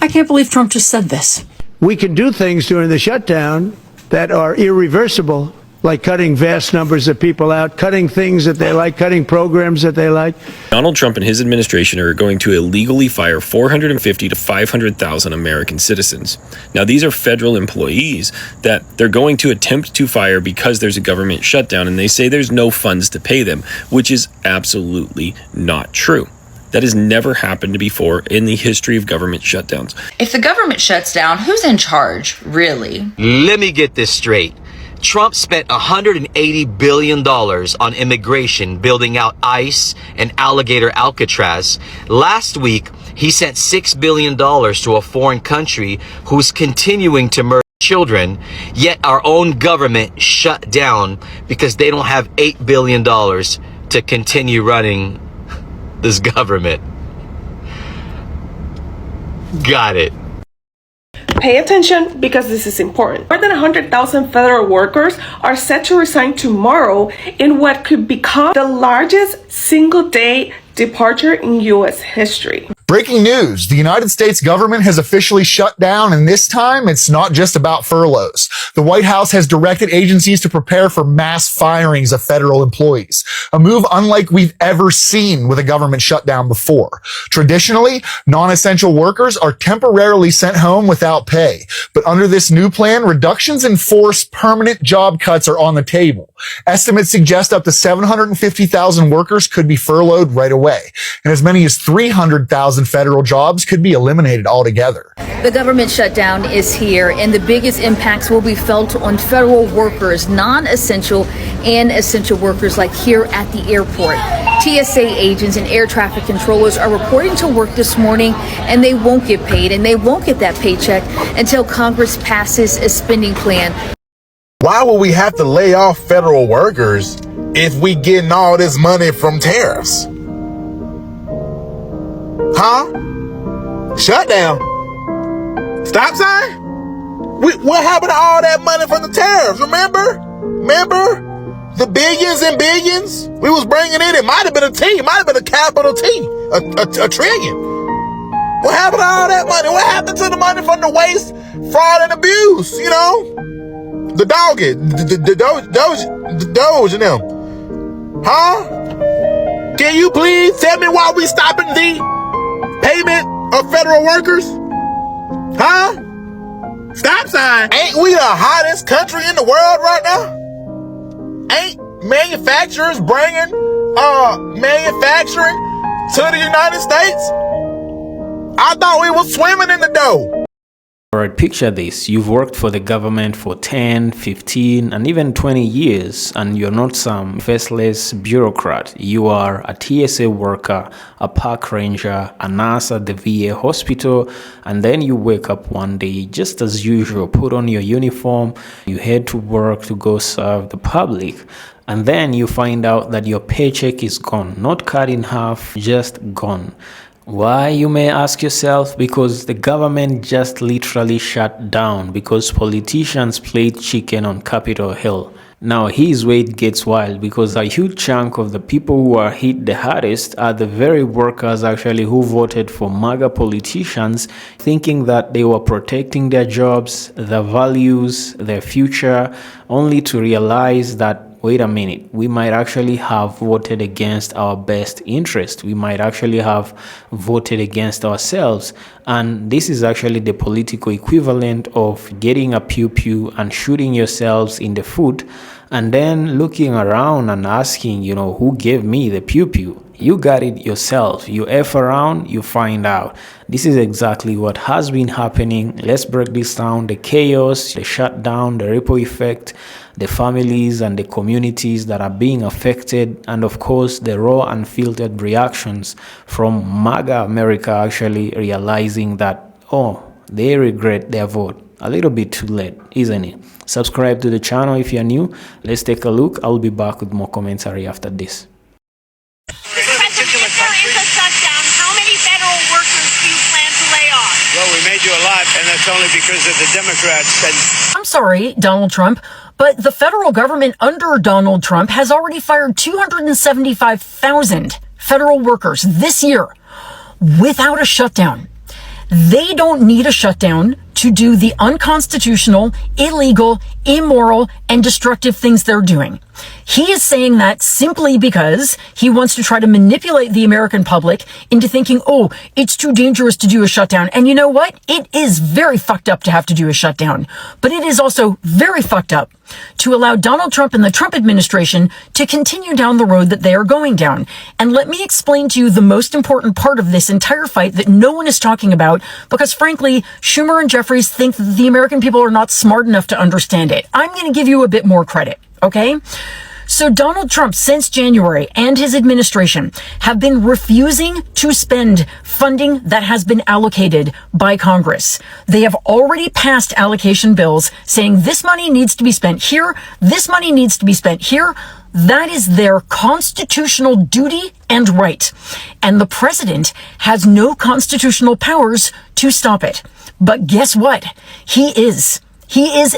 I can't believe Trump just said this. We can do things during the shutdown that are irreversible, like cutting vast numbers of people out, cutting things that they like, cutting programs that they like. Donald Trump and his administration are going to illegally fire 450 to 500,000 American citizens. Now, these are federal employees that they're going to attempt to fire because there's a government shutdown, and they say there's no funds to pay them, which is absolutely not true. That has never happened before in the history of government shutdowns. If the government shuts down, who's in charge, really? Let me get this straight. Trump spent $180 billion on immigration, building out ICE and Alligator Alcatraz. Last week, he sent $6 billion to a foreign country who's continuing to murder children, yet our own government shut down because they don't have $8 billion to continue running this government. Got it. Pay attention because this is important. More than 100,000 federal workers are set to resign tomorrow in what could become the largest single-day departure in U.S. history. Breaking news, the United States government has officially shut down, and this time it's not just about furloughs. The White House has directed agencies to prepare for mass firings of federal employees, a move unlike we've ever seen with a government shutdown before. Traditionally, non-essential workers are temporarily sent home without pay, but under this new plan, reductions in force permanent job cuts are on the table. Estimates suggest up to 750,000 workers could be furloughed right away, and as many as 300,000 federal jobs could be eliminated altogether. The government shutdown is here, and the biggest impacts will be felt on federal workers, non-essential and essential workers like here at the airport. TSA agents and air traffic controllers are reporting to work this morning, and they won't get paid, and they won't get that paycheck until Congress passes a spending plan. Why would we have to lay off federal workers if we getting all this money from tariffs? Huh? Shutdown? Stop sign? What happened to all that money from the tariffs? Remember? The billions and billions we was bringing in? It might have been a T. It might have been a capital T. A trillion. What happened to all that money? What happened to the money from the waste, fraud, and abuse? You know? The Doge and them. Huh? Can you please tell me why we stopping the payment of federal workers? Huh? Stop sign. Ain't we the hottest country in the world right now? Ain't manufacturers bringing manufacturing to the United States? I thought we were swimming in the dough. Alright, picture this. You've worked for the government for 10, 15, and even 20 years, and you're not some faceless bureaucrat. You are a TSA worker, a park ranger, a nurse at the VA hospital, and then you wake up one day, just as usual, put on your uniform, you head to work to go serve the public. And then you find out that your paycheck is gone, not cut in half, just gone. Why, you may ask yourself? Because the government just literally shut down because politicians played chicken on Capitol Hill. Now, here's where it gets wild, because a huge chunk of the people who are hit the hardest are the very workers actually who voted for MAGA politicians, thinking that they were protecting their jobs, their values, their future, only to realize that, wait a minute, we might actually have voted against our best interest. We might actually have voted against ourselves. And this is actually the political equivalent of getting a pew-pew and shooting yourselves in the foot, and then looking around and asking, who gave me the pew-pew? You got it yourself. You F around, you find out. This is exactly what has been happening. Let's break this down: the chaos, the shutdown, the ripple effect, the families and the communities that are being affected, and of course the raw unfiltered reactions from MAGA America actually realizing that, they regret their vote. A little bit too late, isn't it? Subscribe to the channel if you're new. Let's take a look. I'll be back with more commentary after this. Well, we made you a lot, and that's only because of the Democrats. I'm sorry, Donald Trump, but the federal government under Donald Trump has already fired 275,000 federal workers this year without a shutdown. They don't need a shutdown to do the unconstitutional, illegal, immoral, and destructive things they're doing. He is saying that simply because he wants to try to manipulate the American public into thinking, oh, it's too dangerous to do a shutdown. And you know what? It is very fucked up to have to do a shutdown. But it is also very fucked up to allow Donald Trump and the Trump administration to continue down the road that they are going down. And let me explain to you the most important part of this entire fight that no one is talking about, because frankly, Schumer and Jeffries think that the American people are not smart enough to understand it. I'm going to give you a bit more credit, okay? So Donald Trump, since January, and his administration have been refusing to spend funding that has been allocated by Congress. They have already passed allocation bills saying this money needs to be spent here, this money needs to be spent here. That is their constitutional duty and right. And the president has no constitutional powers to stop it. But guess what? He is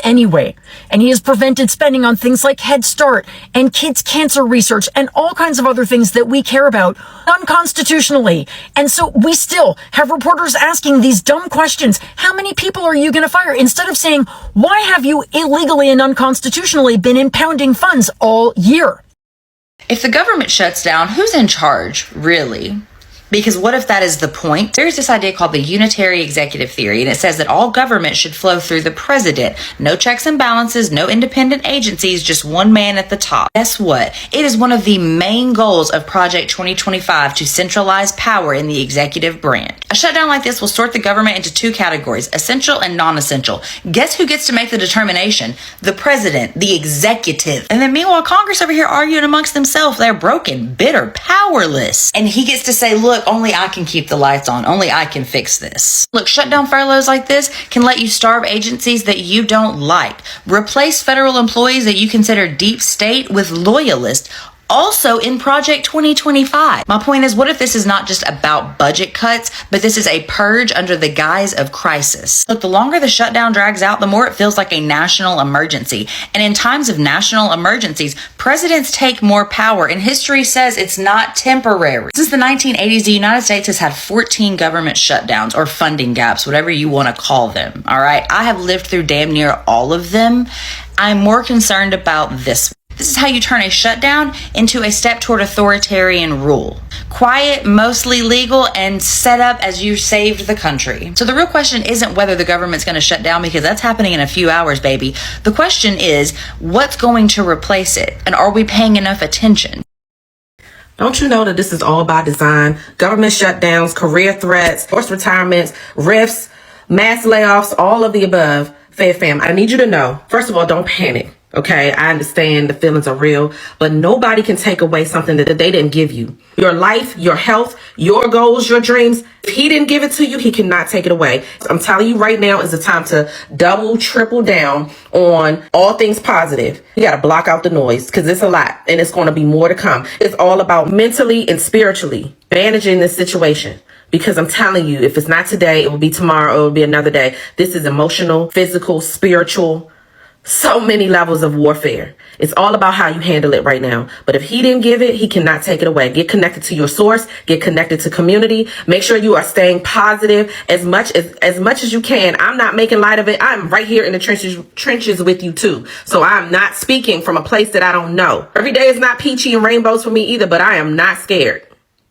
anyway. And he has prevented spending on things like Head Start and kids' cancer research and all kinds of other things that we care about unconstitutionally. And so we still have reporters asking these dumb questions. How many people are you going to fire? Instead of saying, why have you illegally and unconstitutionally been impounding funds all year? If the government shuts down, who's in charge, really? Because what if that is the point? There's this idea called the unitary executive theory, and it says that all government should flow through the president. No checks and balances, no independent agencies, just one man at the top. Guess what? It is one of the main goals of Project 2025 to centralize power in the executive branch. A shutdown like this will sort the government into two categories, essential and non-essential. Guess who gets to make the determination? The president, the executive. And then meanwhile, Congress over here arguing amongst themselves. They're broken, bitter, powerless. And he gets to say, look, only I can keep the lights on. Only I can fix this. Look, shutdown furloughs like this can let you starve agencies that you don't like. Replace federal employees that you consider deep state with loyalists. Also in Project 2025. My point is, what if this is not just about budget cuts, but this is a purge under the guise of crisis? Look, the longer the shutdown drags out, the more it feels like a national emergency. And in times of national emergencies, presidents take more power, and history says it's not temporary. Since the 1980s, the United States has had 14 government shutdowns or funding gaps, whatever you want to call them. All right. I have lived through damn near all of them. I'm more concerned about this one. This is how you turn a shutdown into a step toward authoritarian rule. Quiet, mostly legal, and set up as you saved the country. So the real question isn't whether the government's going to shut down, because that's happening in a few hours, baby. The question is, what's going to replace it? And are we paying enough attention? Don't you know that this is all by design? Government shutdowns, career threats, forced retirements, rifts, mass layoffs, all of the above. Fair fam, I need you to know, first of all, don't panic. Okay, I understand the feelings are real, but nobody can take away something that they didn't give you. Your life, your health, your goals, your dreams. If he didn't give it to you, he cannot take it away. I'm telling you right now is the time to double, triple down on all things positive. You got to block out the noise, because it's a lot and it's going to be more to come. It's all about mentally and spiritually managing this situation. Because I'm telling you, if it's not today, it will be tomorrow, it will be another day. This is emotional, physical, spiritual. So many levels of warfare. It's all about how you handle it right now. But if he didn't give it, he cannot take it away. Get connected to your source. Get connected to community. Make sure you are staying positive as much as you can. I'm not making light of it. I'm right here in the trenches with you too. So I'm not speaking from a place that I don't know. Every day is not peachy and rainbows for me either, but I am not scared.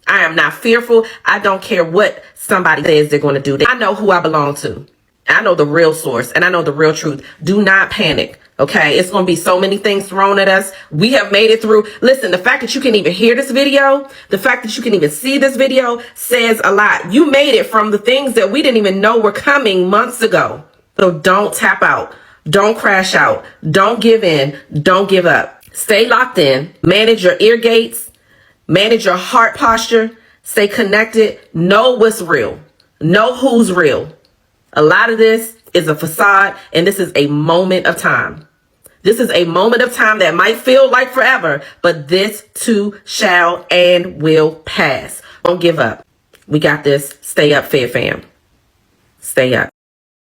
I am not fearful. I don't care what somebody says they're going to do. I know who I belong to. I know the real source and I know the real truth. Do not panic. Okay. It's going to be so many things thrown at us. We have made it through. Listen, the fact that you can even hear this video, the fact that you can even see this video says a lot. You made it from the things that we didn't even know were coming months ago. So don't tap out. Don't crash out. Don't give in. Don't give up. Stay locked in. Manage your ear gates. Manage your heart posture. Stay connected. Know what's real. Know who's real. A lot of this is a facade, and this is a moment of time. This is a moment of time that might feel like forever, but this too shall and will pass. Don't give up. We got this. Stay up, Fair Fam. Stay up.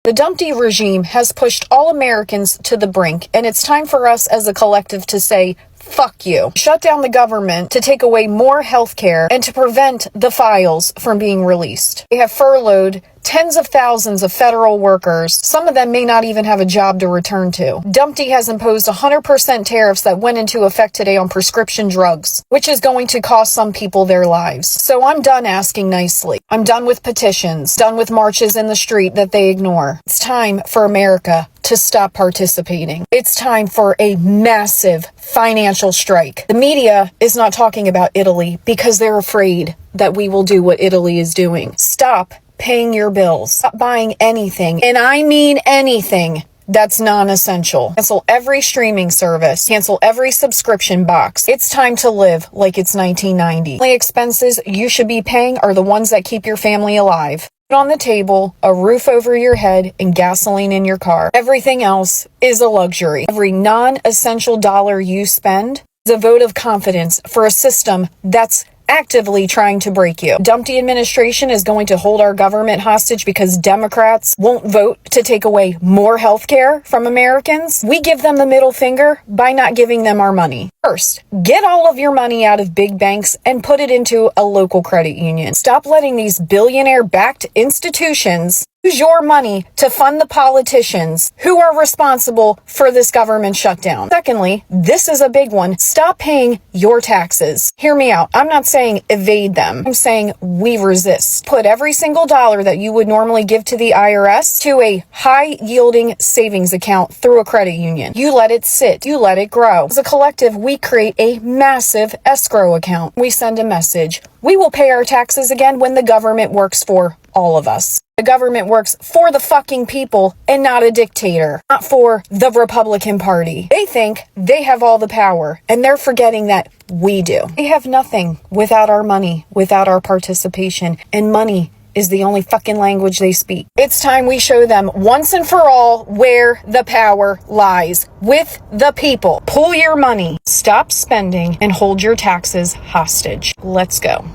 The Dumpty regime has pushed all Americans to the brink, and it's time for us as a collective to say, fuck you. Shut down the government to take away more healthcare and to prevent the files from being released. They have furloughed tens of thousands of federal workers. Some of them may not even have a job to return to. Dumpty has imposed 100% tariffs that went into effect today on prescription drugs, which is going to cost some people their lives. So I'm done asking nicely. I'm done with petitions, done with marches in the street that they ignore. It's time for America to stop participating. It's time for a massive financial strike. The media is not talking about Italy because they're afraid that we will do what Italy is doing. Stop paying your bills. Stop buying anything, and I mean anything, that's non-essential. Cancel every streaming service. Cancel every subscription box. It's time to live like it's 1990. The only expenses you should be paying are the ones that keep your family alive. Put on the table, a roof over your head, and gasoline in your car. Everything else is a luxury. Every non-essential dollar you spend is a vote of confidence for a system that's actively trying to break you. Dumpty administration is going to hold our government hostage because Democrats won't vote to take away more health care from Americans. We give them the middle finger by not giving them our money. First, get all of your money out of big banks and put it into a local credit union. Stop letting these billionaire-backed institutions use your money to fund the politicians who are responsible for this government shutdown. Secondly, this is a big one. Stop paying your taxes. Hear me out. I'm not saying evade them. I'm saying we resist. Put every single dollar that you would normally give to the IRS to a high-yielding savings account through a credit union. You let it sit. You let it grow. As a collective, we create a massive escrow account. We send a message. We will pay our taxes again when the government works for all of us. The government works for the fucking people and not a dictator, not for the Republican Party. They think they have all the power, and they're forgetting that we do. They have nothing without our money, without our participation, and money is the only fucking language they speak. It's time we show them once and for all where the power lies. With the people. Pull your money, stop spending, and hold your taxes hostage. Let's go.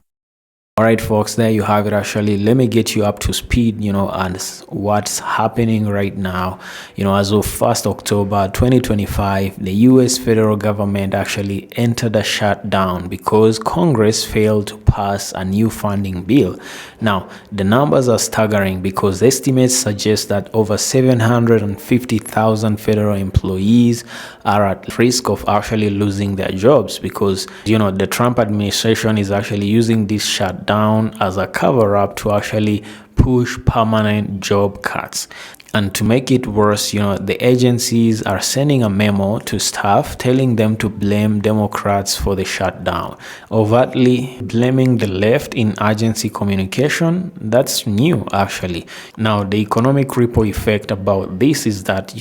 All right, folks, there you have it. Actually, let me get you up to speed, and what's happening right now. As of 1st October 2025, the U.S. federal government actually entered a shutdown because Congress failed to pass a new funding bill. Now, the numbers are staggering because estimates suggest that over 750,000 federal employees are at risk of actually losing their jobs because, the Trump administration is actually using this shutdown as a cover-up to actually push permanent job cuts. And to make it worse, the agencies are sending a memo to staff telling them to blame Democrats for the shutdown. Overtly blaming the left in agency communication, that's new actually. Now, the economic ripple effect about this is that,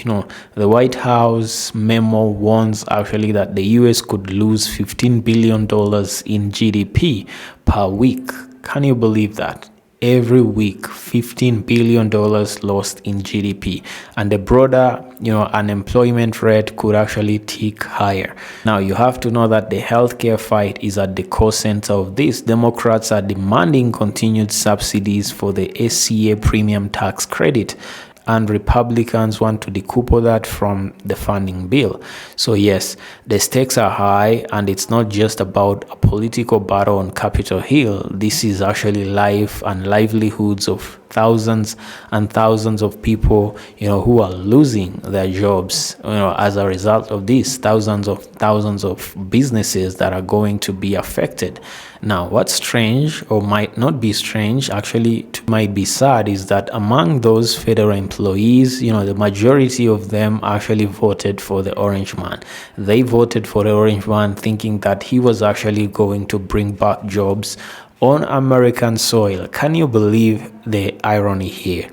the White House memo warns actually that the US could lose $15 billion in GDP per week. Can you believe that? Every week, $15 billion lost in GDP, and the broader, unemployment rate could actually tick higher. Now, you have to know that the healthcare fight is at the core center of this. Democrats are demanding continued subsidies for the SCA premium tax credit, and Republicans want to decouple that from the funding bill. So yes, the stakes are high, and it's not just about a political battle on Capitol Hill. This is actually life and livelihoods of thousands and thousands of people, who are losing their jobs, as a result of this. Thousands of businesses that are going to be affected. Now, what's strange, or might not be strange, actually might be sad, is that among those federal employees, the majority of them actually voted for the Orange Man. They voted for the Orange Man thinking that he was actually going to bring back jobs on American soil. Can you believe the irony here?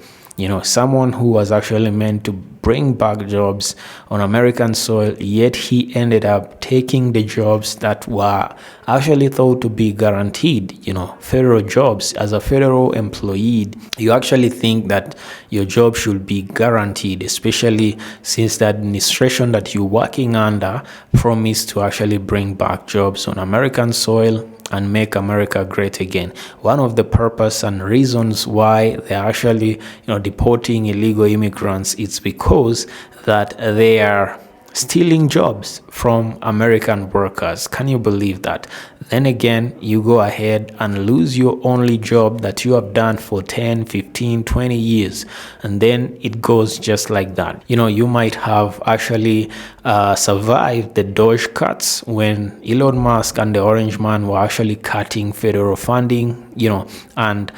Someone who was actually meant to bring back jobs on American soil, yet he ended up taking the jobs that were actually thought to be guaranteed, federal jobs. As a federal employee, you actually think that your job should be guaranteed, especially since the administration that you're working under promised to actually bring back jobs on American soil and make America great again. One of the purpose and reasons why they're actually, deporting illegal immigrants, it's because that they are stealing jobs from American workers. Can you believe that? Then again, you go ahead and lose your only job that you have done for 10, 15, 20 years. And then it goes just like that. You know, you might have actually survived the Doge cuts when Elon Musk and the Orange Man were actually cutting federal funding, you know, and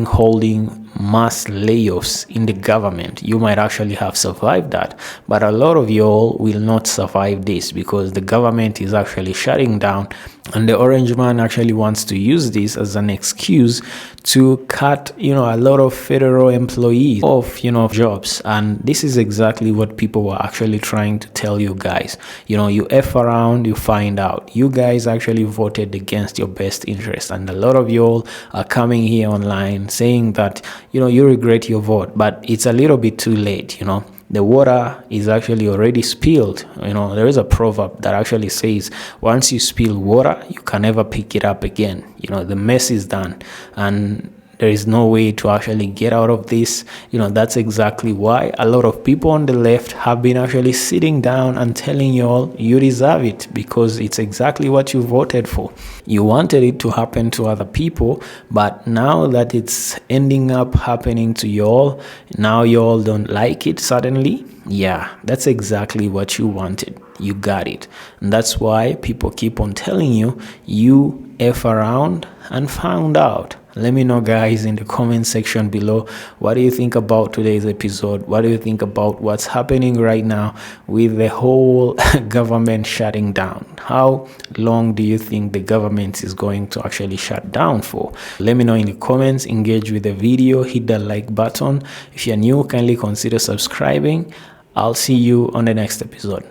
holding mass layoffs in the government. You might actually have survived that, but a lot of y'all will not survive this because the government is actually shutting down, and the Orange Man actually wants to use this as an excuse to cut, you know, a lot of federal employees off, you know, jobs. And this is exactly what people were actually trying to tell you guys. You know, you F around, you find out. You guys actually voted against your best interest, and a lot of y'all are coming here online saying that, you know, you regret your vote, but it's a little bit too late. You know, the water is actually already spilled. You know, there is a proverb that actually says, once you spill water, you can never pick it up again. You know, the mess is done, and there is no way to actually get out of this. You know, that's exactly why a lot of people on the left have been actually sitting down and telling you all, you deserve it, because it's exactly what you voted for. You wanted it to happen to other people, but now that it's ending up happening to you all, now you all don't like it suddenly. Yeah, that's exactly what you wanted. You got it. And that's why people keep on telling you, you F around and found out. Let me know, guys, in the comment section below. What do you think about today's episode? What do you think about what's happening right now with the whole government shutting down? How long do you think the government is going to actually shut down for? Let me know in the comments. Engage with the video. Hit that like button. If you're new, kindly consider subscribing. I'll see you on the next episode.